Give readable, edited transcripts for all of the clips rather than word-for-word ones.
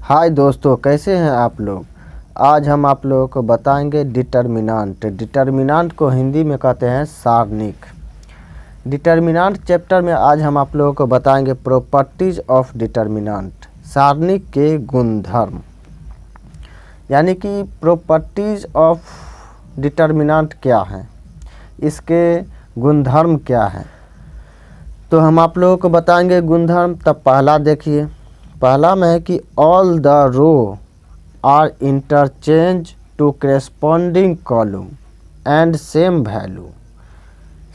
हाय दोस्तों, कैसे हैं आप लोग। आज हम आप लोगों को बताएंगे डिटर्मिनेंट। डिटर्मिनेंट को हिंदी में कहते हैं सारणिक। डिटर्मिनेंट चैप्टर में आज हम आप लोगों को बताएंगे प्रॉपर्टीज ऑफ डिटर्मिनेंट, सारणिक के गुणधर्म। यानी कि प्रॉपर्टीज ऑफ डिटर्मिनेंट क्या हैं, इसके गुणधर्म क्या हैं, तो हम आप लोगों को बताएंगे गुणधर्म। तब पहला देखिए, पहला में है कि all the row are interchange to corresponding column and same value.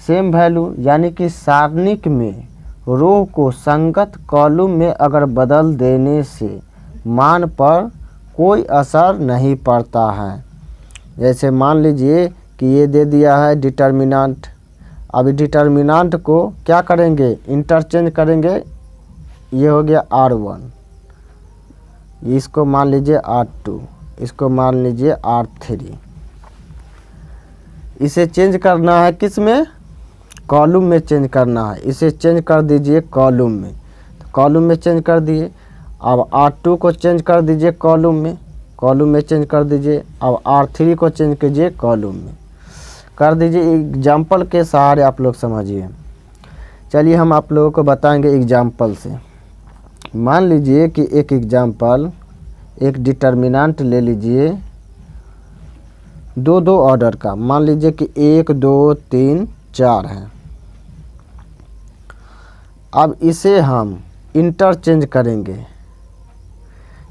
Same value यानी कि सारणिक में रो को संगत कॉलम में अगर बदल देने से मान पर कोई असर नहीं पड़ता है। जैसे मान लीजिए कि ये दे दिया है डिटर्मिनेंट। अभी डिटर्मिनेंट को क्या करेंगे, इंटरचेंज करेंगे। ये हो गया R1, इसको मान लीजिए R2, इसको मान लीजिए R3। इसे चेंज करना है किस में, कॉलम में चेंज करना है। इसे चेंज कर दीजिए कॉलम में, तो कॉलम में चेंज कर दिए। अब R2 को चेंज कर दीजिए कॉलम में चेंज कर दीजिए। अब R3 को चेंज कीजिए कॉलम में कर दीजिए। एग्जाम्पल के सहारे आप लोग समझिए। चलिए हम आप लोगों को बताएंगे एग्जाम्पल से। मान लीजिए कि एक एग्जाम्पल, एक डिटर्मिनेंट ले लीजिए दो ऑर्डर का। मान लीजिए कि 1 2 3 4 है। अब इसे हम इंटरचेंज करेंगे।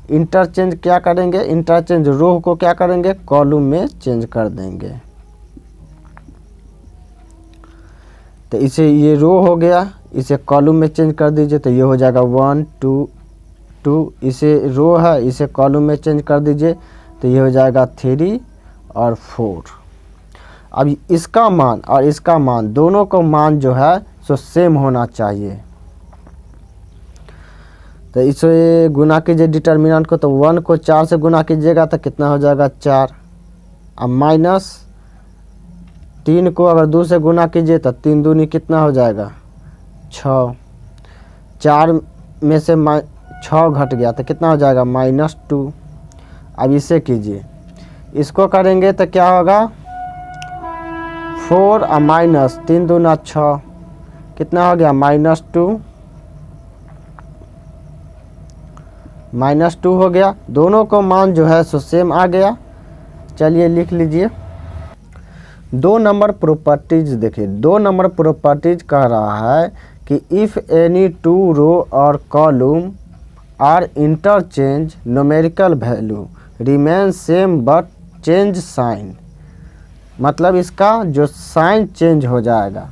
इंटरचेंज क्या करेंगे, इंटरचेंज रो को क्या करेंगे, कॉलम में चेंज कर देंगे। तो इसे ये रो हो गया, इसे कॉलम में चेंज कर दीजिए तो ये हो जाएगा 1 2 2। इसे रो है, इसे कॉलम में चेंज कर दीजिए तो ये हो जाएगा 3 और 4। अब इसका मान और इसका मान, दोनों को मान जो है सो सेम होना चाहिए। तो इसे गुना कीजिए डिटर्मिनेंट को, तो 1 को 4 से गुना कीजिएगा तो कितना हो जाएगा 4। अब माइनस 3 को अगर 2 से गुना कीजिए तो 3 दूनी कितना हो जाएगा 6। 4 में से 6 घट गया तो कितना हो जाएगा -2। अब इसे कीजिए, इसको करेंगे तो क्या होगा 4 और माइनस 3 दूना 6, कितना हो गया -2 हो गया। दोनों को मान जो है सो सेम आ गया। चलिए लिख लीजिए 2 नंबर प्रॉपर्टीज। देखिए 2 नंबर प्रॉपर्टीज कह रहा है कि इफ़ एनी 2 रो और column are interchange numerical value remain same but change sign. मतलब इसका जो साइन चेंज हो जाएगा।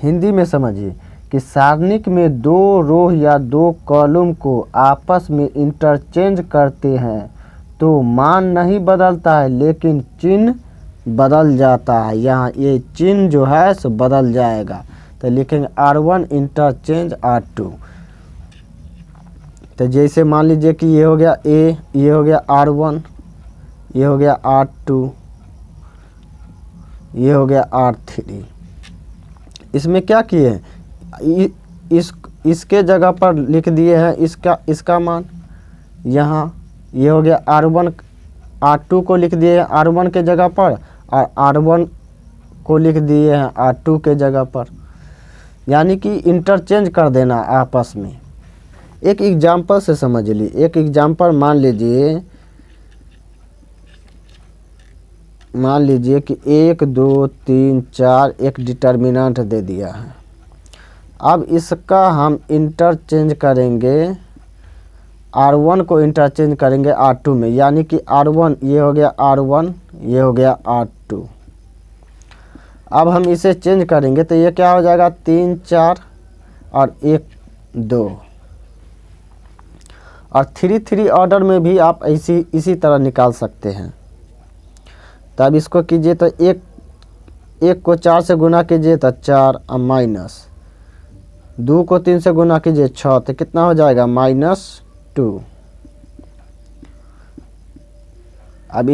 हिंदी में समझिए कि सारणिक में 2 रो या 2 कॉलम को आपस में इंटरचेंज करते हैं तो मान नहीं बदलता है, लेकिन चिन्ह बदल जाता है। यहाँ ये चिन्ह जो है सो बदल जाएगा। तो लिखेंगे R1 इंटरचेंज R2। तो जैसे मान लीजिए कि ये हो गया A, ये हो गया R1, ये हो गया R2, ये हो गया R3। इसमें क्या किए, इसके जगह पर लिख दिए हैं इसका मान। यहाँ ये हो गया R1, R2 को लिख दिए हैं R1 के जगह पर, और R1 को लिख दिए हैं R2 के जगह पर। यानी कि इंटरचेंज कर देना आपस में। एक एग्जाम्पल से समझ ली। एक एग्जाम्पल मान लीजिए कि 1 2 3 4 एक डिटर्मिनेंट दे दिया है। अब इसका हम इंटरचेंज करेंगे, R1 को इंटरचेंज करेंगे R2 में। यानी कि R1, ये हो गया R1, ये हो गया R2। अब हम इसे चेंज करेंगे तो ये क्या हो जाएगा 3 4 और 1 2। और 3 3 ऑर्डर में भी आप इसी तरह निकाल सकते हैं। तब इसको कीजिए तो 1 को 4 से गुना कीजिए तो 4 और माइनस 2 को 3 से गुना कीजिए 6, तो कितना हो जाएगा -2। अब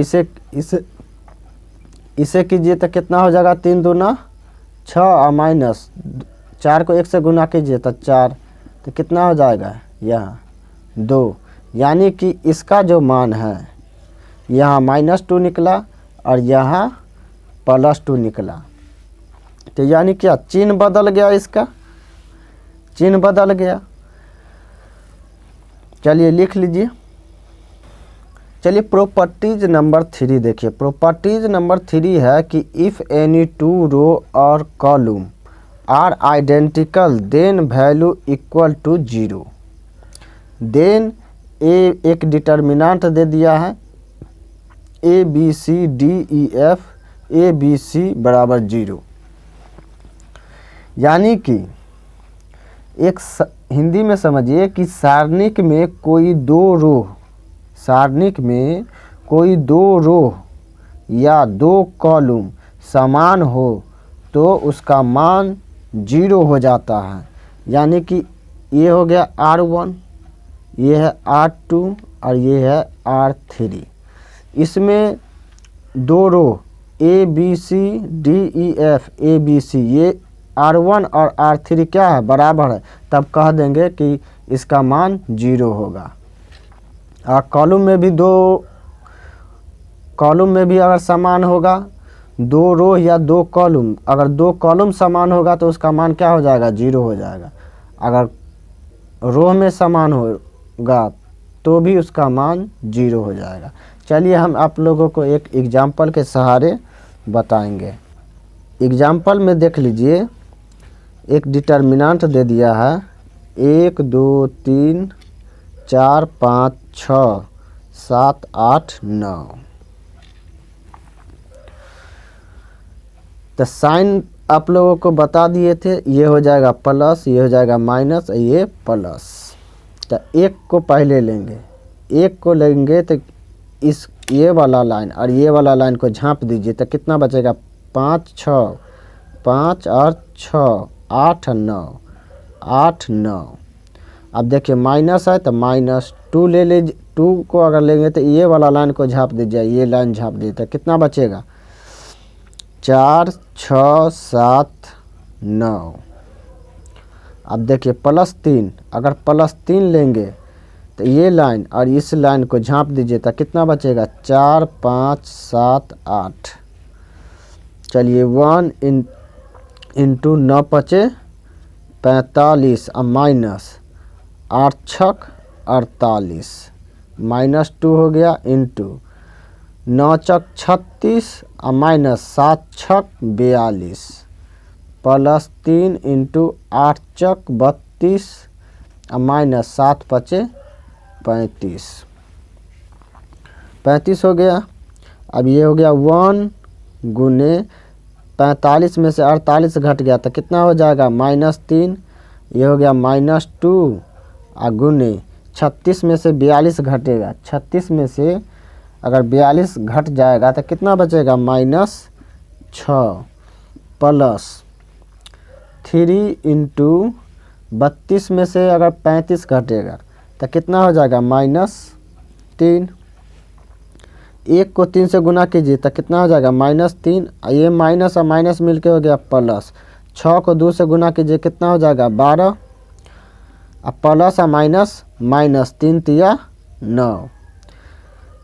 इसे कीजिए तो कितना हो जाएगा 3 दूना 6 और माइनस 4 को 1 से गुना कीजिए तो 4, तो कितना हो जाएगा यहाँ 2। यानी कि इसका जो मान है यहाँ -2 निकला और यहाँ +2 निकला। तो यानी क्या चिन्ह बदल गया, इसका चिन्ह बदल गया। चलिए लिख लीजिए। चलिए प्रॉपर्टीज नंबर 3 देखिए। प्रॉपर्टीज नंबर 3 है कि इफ़ एनी टू रो और column are identical then value equal to 0। Then एक डिटर्मिनेंट दे दिया है ABCDEF ABC बराबर 0। यानी कि एक हिंदी में समझिए कि सारणिक में कोई दो रो या दो कॉलम समान हो तो उसका मान 0 हो जाता है। यानी कि ये हो गया R1, ये है R2 और ये है R3। इसमें दो रो ABCDEF ABC ये R1 और R3 क्या है, बराबर है, तब कह देंगे कि इसका मान 0 होगा। और कॉलम में भी अगर समान होगा, दो रो या दो कॉलम, अगर दो कॉलम समान होगा तो उसका मान क्या हो जाएगा, 0 हो जाएगा। अगर रो में समान होगा तो भी उसका मान 0 हो जाएगा। चलिए हम आप लोगों को एक एग्जाम्पल के सहारे बताएंगे। एग्जाम्पल में देख लीजिए, एक डिटर्मिनेंट दे दिया है 1 2 3 4 5 6 7 8 9। तो साइन आप लोगों को बता दिए थे, ये हो जाएगा प्लस, ये हो जाएगा माइनस, ये प्लस। तो एक को पहले लेंगे, एक को लेंगे तो ये वाला लाइन और ये वाला लाइन को झांप दीजिए तो कितना बचेगा, 5 6 5 और 6 8 9 8 9। अब देखिए माइनस है तो -2 ले लीजिए, 2 को अगर लेंगे तो ये वाला लाइन को झांप दीजिए, ये लाइन झांप दीजिए तो कितना बचेगा, 4 6 7 9। अब देखिए +3, अगर +3 लेंगे तो ये लाइन और इस लाइन को झांप दीजिए तो कितना बचेगा, 4 5 7 8। चलिए 1 इंटू 9 पचे 45 और माइनस 8 छक 48, -2 हो गया, इंटू 9 चक 36 और माइनस 7 छक 42, +3 इंटू 8 चक 32 और माइनस 7 पचे 35 हो गया। अब ये हो गया 1 गुने 45 में से 48 घट गया तो कितना हो जाएगा, -3। ये हो गया -2 और गुने 36 में से 42 घटेगा, 36 में से अगर 42 घट जाएगा तो कितना बचेगा, -6 प्लस 3 इंटू 32 में से अगर 35 घटेगा तो कितना हो जाएगा, -3। 1 को 3 से गुना कीजिए तो कितना हो जाएगा, -3। ये माइनस और माइनस मिलके हो गया प्लस। 6 को 2 से गुना कीजिए कितना हो जाएगा, 12। अब प्लस और माइनस, -3 तिया 9।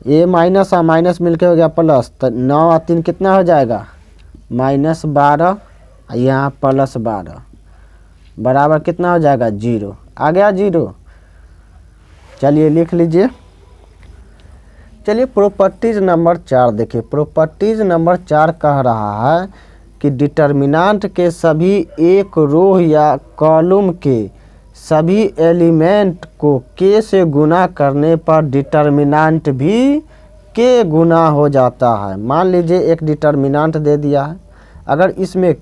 ये माइनस और माइनस मिलके हो गया प्लस, तो 9 और 3 कितना हो जाएगा, -12। यहाँ +12 बराबर कितना हो जाएगा, 0। आ गया 0। चलिए लिख लीजिए। चलिए प्रॉपर्टीज नंबर 4 देखिए। प्रॉपर्टीज नंबर 4 कह रहा है कि डिटर्मिनेंट के सभी एक रो या कॉलम के सभी एलिमेंट को k से गुना करने पर डिटर्मिनेंट भी k गुना हो जाता है। मान लीजिए एक डिटर्मिनेंट दे दिया है, अगर इसमें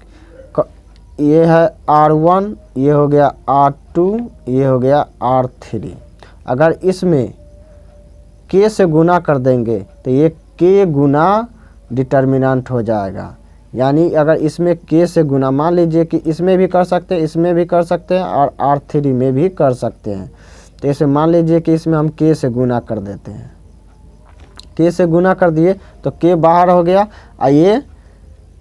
ये है R1, ये हो गया R2, ये हो गया R3, अगर इसमें k से गुना कर देंगे तो ये k गुना डिटर्मिनेंट हो जाएगा। यानी अगर इसमें k से गुना, मान लीजिए कि इसमें भी कर सकते हैं, इसमें भी कर सकते हैं और R3 में भी कर सकते हैं। तो इसे मान लीजिए कि इसमें हम k से गुना कर देते हैं, k से गुना कर दिए तो k बाहर हो गया और ये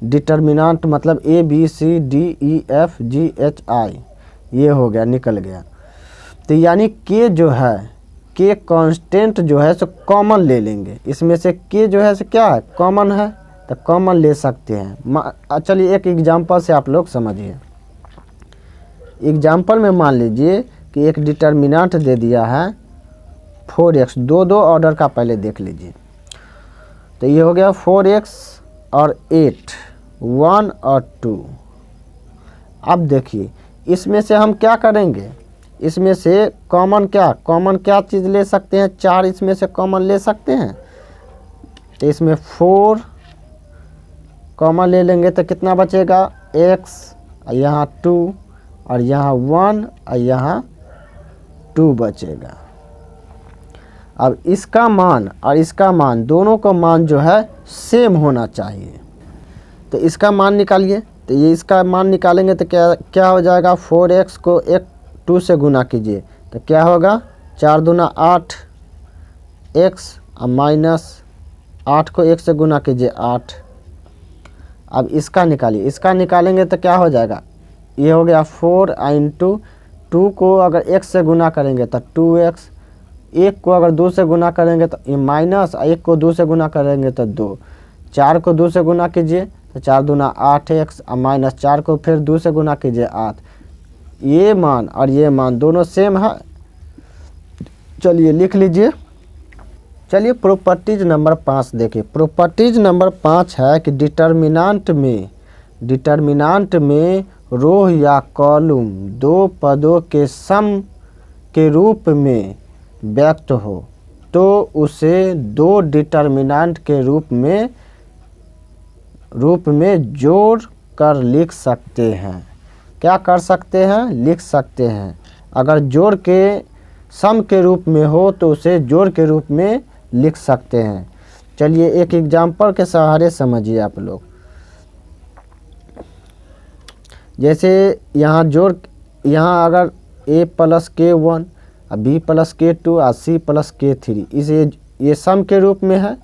डिटर्मिनेंट मतलब ABCDEFGHI ये हो गया, निकल गया। तो यानी k जो है, k के कांस्टेंट जो है सो कॉमन ले लेंगे। इसमें से के जो है सो क्या है, कॉमन है, तो कॉमन ले सकते हैं। चलिए एक एग्जांपल से आप लोग समझिए। एग्जांपल में मान लीजिए कि एक डिटर्मिनेंट दे दिया है 4x, दो ऑर्डर का पहले देख लीजिए। तो ये हो गया 4x और 8, 1 और 2। अब देखिए इसमें से हम क्या करेंगे, इसमें से कॉमन क्या चीज़ ले सकते हैं, 4 इसमें से कॉमन ले सकते हैं। तो इसमें 4 कॉमन ले लेंगे तो कितना बचेगा, x, यहाँ 2 और यहाँ 1 और यहाँ 2 बचेगा। अब इसका मान और इसका मान, दोनों का मान जो है सेम होना चाहिए। तो इसका मान निकालिए। तो ये इसका मान निकालेंगे तो क्या हो जाएगा, 4x को 2 से गुना कीजिए तो क्या होगा, 4 दूना 8 x और माइनस 8 को 1 से गुना कीजिए 8। अब इसका निकालिए। इसका निकालेंगे तो क्या हो जाएगा, ये हो गया 4 इंटू 2 को अगर x से गुना करेंगे तो 2x, 1 को अगर 2 से गुना करेंगे तो ये माइनस, 1 को 2 से गुना करेंगे तो 2, 4 को 2 से गुना कीजिए तो 4 दूना 8x और माइनस 4 को फिर 2 से गुना कीजिए 8। ये मान और ये मान दोनों सेम है। चलिए लिख लीजिए। चलिए प्रॉपर्टीज नंबर 5 देखिए। प्रॉपर्टीज नंबर 5 है कि डिटर्मिनेंट में रो या कॉलम दो पदों के सम के रूप में व्यक्त हो तो उसे दो डिटर्मिनेंट के रूप में जोड़ कर लिख सकते हैं। क्या कर सकते हैं, लिख सकते हैं। अगर जोड़ के सम के रूप में हो तो उसे जोड़ के रूप में लिख सकते हैं। चलिए एक एग्जाम्पल के सहारे समझिए आप लोग। जैसे यहाँ जोड़, यहाँ अगर a प्लस k1 और b प्लस k2 और c प्लस k3, इसे ये सम के रूप में है।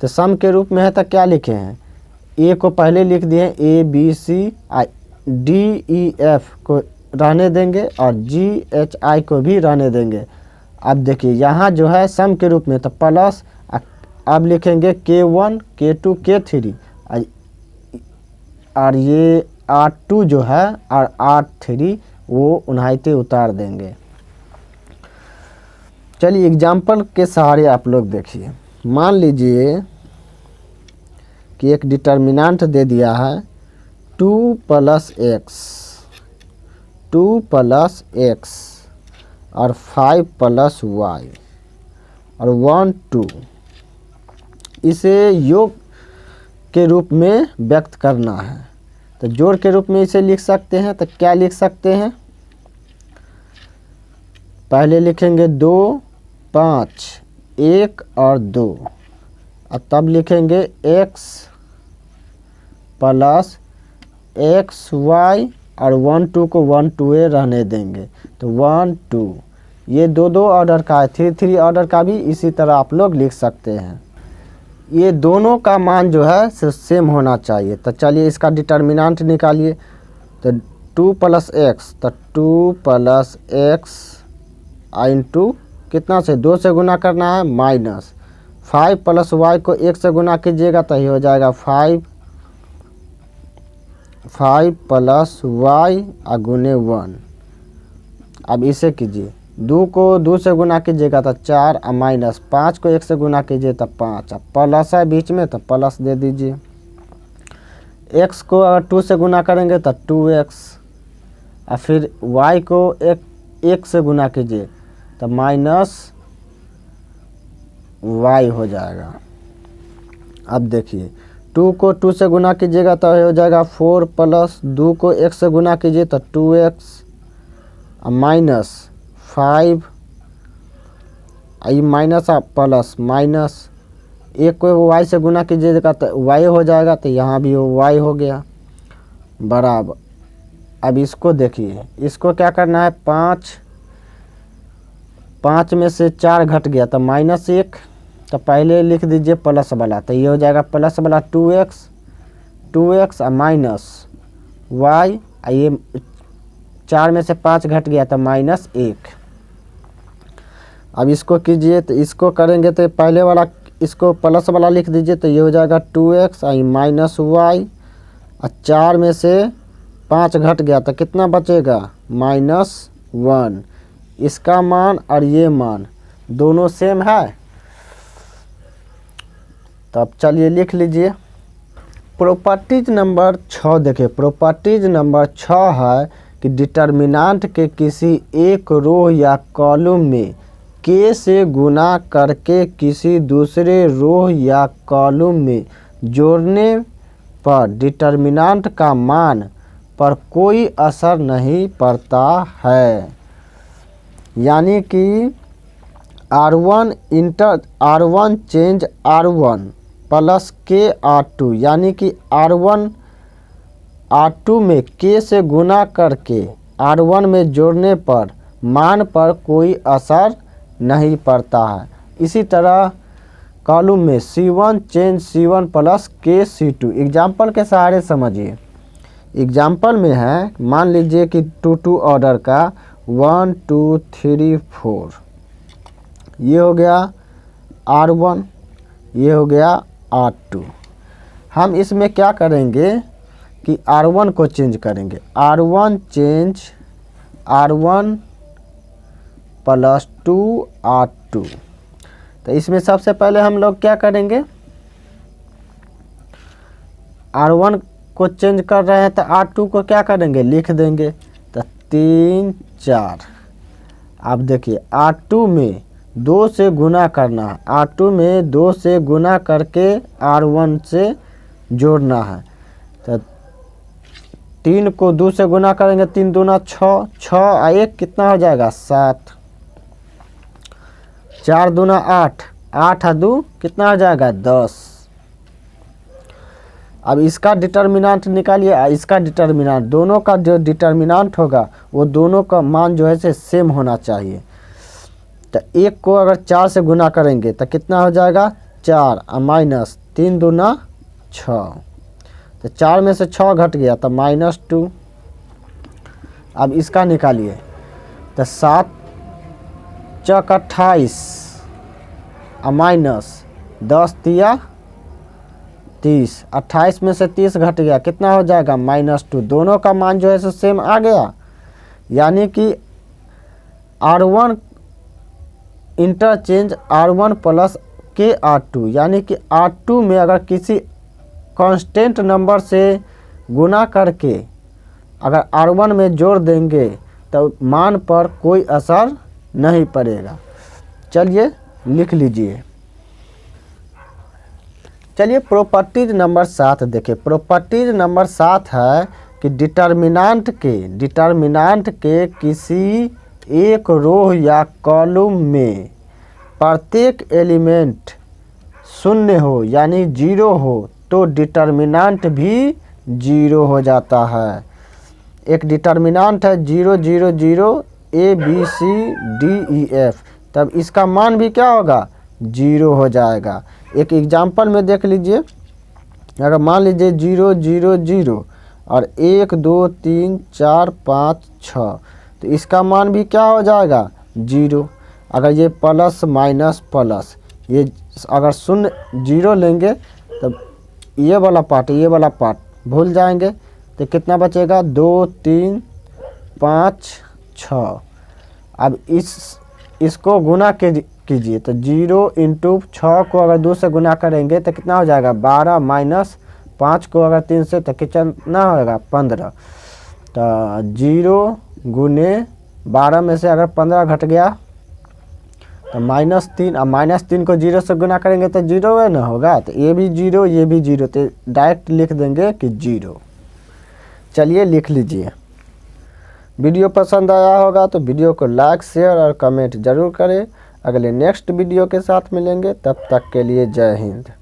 तो सम के रूप में है तो क्या लिखे हैं, a को पहले लिख दिए a b c, d e f को रहने देंगे और g h i को भी रहने देंगे। अब देखिए यहाँ जो है सम के रूप में तो प्लस, अब लिखेंगे k1 k2 k3 और ये r2 जो है और r3 वो उन्हाइते उतार देंगे। चलिए एग्जाम्पल के सहारे आप लोग देखिए। मान लीजिए कि एक डिटर्मिनेंट दे दिया है 2 प्लस x और 5 प्लस y और 1 2, इसे योग के रूप में व्यक्त करना है। तो जोड़ के रूप में इसे लिख सकते हैं। तो क्या लिख सकते हैं, पहले लिखेंगे 2 5 1 और 2 और तब लिखेंगे x प्लस x y और 1 2 को 1 2 रहने देंगे। तो 1 2, ये दो ऑर्डर का है, 3 3 ऑर्डर का भी इसी तरह आप लोग लिख सकते हैं। ये दोनों का मान जो है सेम होना चाहिए। तो चलिए इसका डिटर्मिनेंट निकालिए। तो 2 प्लस एक्स, तो 2 प्लस एक्स इंटू कितना से 2 से गुना करना है माइनस 5 प्लस वाई को 1 से गुना कीजिएगा तो ये हो जाएगा 5 प्लस वाई गुने 1। अब इसे कीजिए, 2 को 2 से गुना कीजिएगा तो 4 और माइनस 5 को 1 से गुना कीजिए तो 5, अब प्लस है बीच में तो प्लस दे दीजिए। x को अगर 2 से गुना करेंगे तो 2x और फिर y को 1 से गुना कीजिए तो माइनस y हो जाएगा। अब देखिए 2 को 2 से गुना कीजिएगा तो हो जाएगा 4 प्लस 2 को 1 से गुना कीजिए तो 2x और माइनस 5 माइनस प्लस माइनस 1 को y से गुना कीजिएगा तो y हो जाएगा। तो यहाँ भी y हो गया बराबर। अब इसको देखिए, इसको क्या करना है, 5 में से 4 घट गया तो माइनस 1, तो पहले लिख दीजिए प्लस वाला। तो ये हो जाएगा प्लस वाला 2x और माइनस y, ये 4 में से 5 घट गया तो माइनस 1। अब इसको कीजिए तो इसको करेंगे तो पहले वाला इसको प्लस वाला लिख दीजिए तो ये हो जाएगा 2x आई माइनस वाई, और 4 में से 5 घट गया तो कितना बचेगा -1। इसका मान और ये मान दोनों सेम है, तब चलिए लिख लीजिए। प्रॉपर्टीज नंबर 6 देखिए, प्रॉपर्टीज नंबर 6 है कि डिटर्मिनेंट के किसी एक रो या कॉलम में k से गुना करके किसी दूसरे रो या कॉलम में जोड़ने पर डिटर्मिनेंट का मान पर कोई असर नहीं पड़ता है। यानी कि R1 change R1 plus k R2, यानी कि R2 में k से गुना करके R1 में जोड़ने पर मान पर कोई असर नहीं पड़ता है। इसी तरह कॉलम में C1 change C1 plus k C2। Example के सहारे समझिए। एग्जाम्पल में है, मान लीजिए कि 2 ऑर्डर का 1 2 3 4, ये हो गया R1, ये हो गया R2। हम इसमें क्या करेंगे कि R1 को चेंज करेंगे। R1 change R1 plus 2 R2। तो इसमें सबसे पहले हम लोग क्या करेंगे, R1 को चेंज कर रहे हैं तो R2 को क्या करेंगे, लिख देंगे। तो 3 4। अब देखिए R2 में 2 से गुना करना है, R2 में 2 से गुना करके R1 से जोड़ना है। तो 3 को 2 से गुना करेंगे, 3 दूना 6, 6 और 1 कितना हो जाएगा 7, 4 दूना 8, 8 और 2 कितना हो जाएगा 10। अब इसका डिटर्मिनेंट निकालिए, इसका डिटर्मिनेंट, दोनों का जो डिटर्मिनेंट होगा वो दोनों का मान जो है से सेम होना चाहिए। तो 1 को अगर 4 से गुना करेंगे तो कितना हो जाएगा 4 और माइनस 3 दूना 6, तो 4 में से 6 घट गया तो -2। अब इसका निकालिए तो 7 चौक 28 और माइनस 10 तिया 30, 28 में से 30 घट गया कितना हो जाएगा -2। दोनों का मान जो है सो सेम आ गया। यानी कि R1 interchange R1 plus k R2, यानी कि R2 में अगर किसी कांस्टेंट नंबर से गुना करके अगर R1 में जोड़ देंगे तो मान पर कोई असर नहीं पड़ेगा। चलिए लिख लीजिए। चलिए प्रॉपर्टीज नंबर 7 देखिए। प्रॉपर्टीज नंबर 7 है कि डिटर्मिनेंट के किसी एक रो या कॉलम में प्रत्येक एलिमेंट शून्य हो यानी 0 हो तो डिटर्मिनेंट भी 0 हो जाता है। एक डिटर्मिनेंट है 0 0 0 A B C D E F, तब इसका मान भी क्या होगा 0 हो जाएगा। एक एग्जाम्पल में देख लीजिए, अगर मान लीजिए 0 0 0 और 1 2 3 4 5 6, तो इसका मान भी क्या हो जाएगा 0। अगर ये प्लस माइनस प्लस, ये अगर 0 0 लेंगे तब ये वाला पार्ट भूल जाएंगे तो कितना बचेगा 2 3 5 6। अब इसको गुना कीजिए तो 0 × 6 को अगर 2 से गुना करेंगे तो कितना हो जाएगा 12, माइनस 5 को अगर 3 से तो कितना होगा 15। तो 0 × 12 में से अगर 15 घट गया तो -3, अब -3 को 0 से गुना करेंगे तो 0 है ना होगा, तो ये भी 0 ये भी 0, तो डायरेक्ट लिख देंगे कि 0। चलिए लिख लीजिए। वीडियो पसंद आया होगा तो वीडियो को लाइक शेयर और कमेंट ज़रूर करें। अगले नेक्स्ट वीडियो के साथ मिलेंगे, तब तक के लिए जय हिंद।